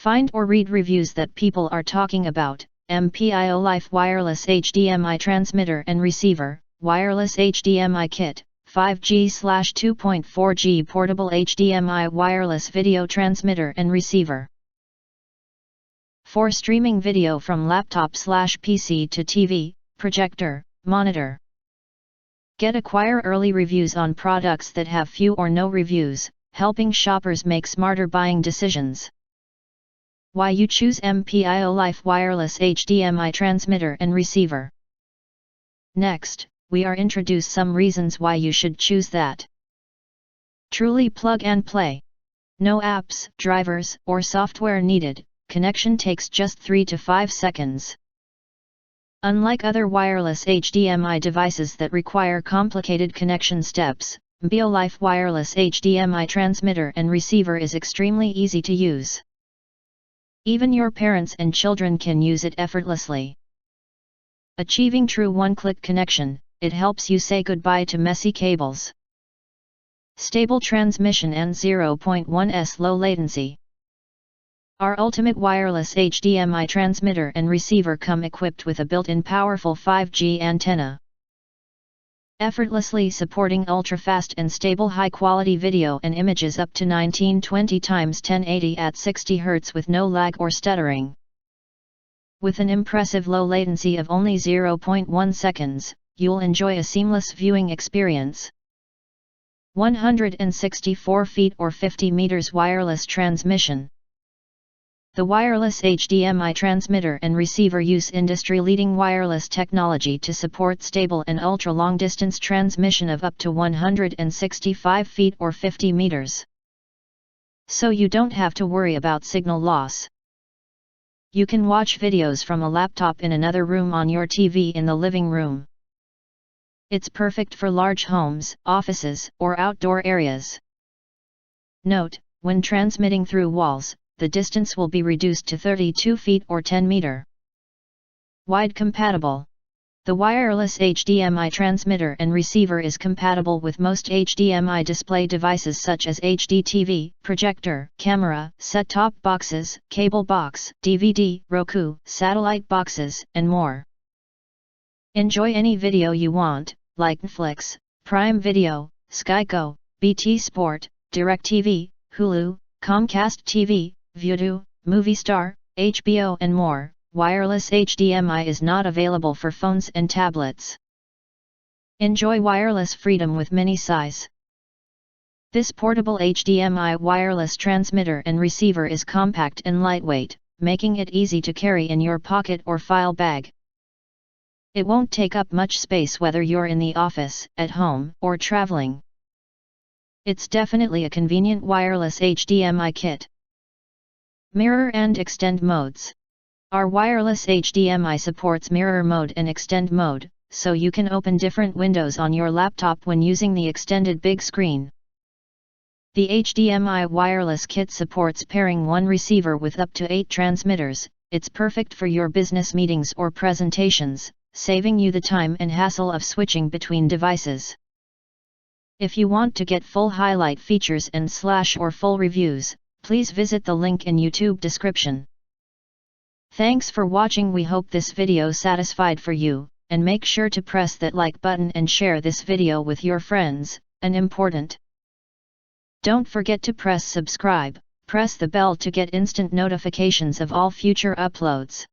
Find or read reviews that people are talking about. MpioLife Wireless HDMI Transmitter and Receiver, Wireless HDMI Kit, 5G/2.4G Portable HDMI Wireless Video Transmitter and Receiver. For streaming video from laptop/PC to TV, projector, monitor. Acquire early reviews on products that have few or no reviews, helping shoppers make smarter buying decisions. Why you choose MpioLife Wireless HDMI Transmitter and Receiver. Next, we are introduce some reasons why you should choose that. Truly plug and play. No apps, drivers, or software needed, connection takes just 3 to 5 seconds. Unlike other wireless HDMI devices that require complicated connection steps, MpioLife Wireless HDMI Transmitter and Receiver is extremely easy to use. Even your parents and children can use it effortlessly. Achieving true one-click connection, it helps you say goodbye to messy cables. Stable transmission and 0.1s low latency. Our ultimate wireless HDMI transmitter and receiver come equipped with a built-in powerful 5G antenna. Effortlessly supporting ultra-fast and stable high-quality video and images up to 1920x1080 at 60 Hz with no lag or stuttering. With an impressive low latency of only 0.1 seconds, you'll enjoy a seamless viewing experience. 164 feet or 50 meters wireless transmission. The wireless HDMI transmitter and receiver use industry-leading wireless technology to support stable and ultra-long-distance transmission of up to 165 feet or 50 meters. So you don't have to worry about signal loss. You can watch videos from a laptop in another room on your TV in the living room. It's perfect for large homes, offices, or outdoor areas. Note, when transmitting through walls, the distance will be reduced to 32 feet or 10 meter. Wide compatible. The wireless HDMI transmitter and receiver is compatible with most HDMI display devices such as HDTV, projector, camera, set-top boxes, cable box, DVD, Roku, satellite boxes, and more. Enjoy any video you want, like Netflix, Prime Video, Sky Go, BT Sport, DirecTV, Hulu, Comcast TV, Vudu, Movistar, HBO and more. Wireless HDMI is not available for phones and tablets. Enjoy wireless freedom with mini size. This portable HDMI wireless transmitter and receiver is compact and lightweight, making it easy to carry in your pocket or file bag. It won't take up much space whether you're in the office, at home, or traveling. It's definitely a convenient wireless HDMI kit. Mirror and extend modes. Our wireless HDMI supports mirror mode and extend mode, so you can open different windows on your laptop when using the extended big screen. The HDMI wireless kit supports pairing one receiver with up to 8 transmitters. It's perfect for your business meetings or presentations, saving you the time and hassle of switching between devices. If you want to get full highlight features and or full reviews, please visit the link in YouTube description. Thanks for watching. We hope this video satisfied for you, and make sure to press that like button and share this video with your friends, and important. Don't forget to press subscribe, press the bell to get instant notifications of all future uploads.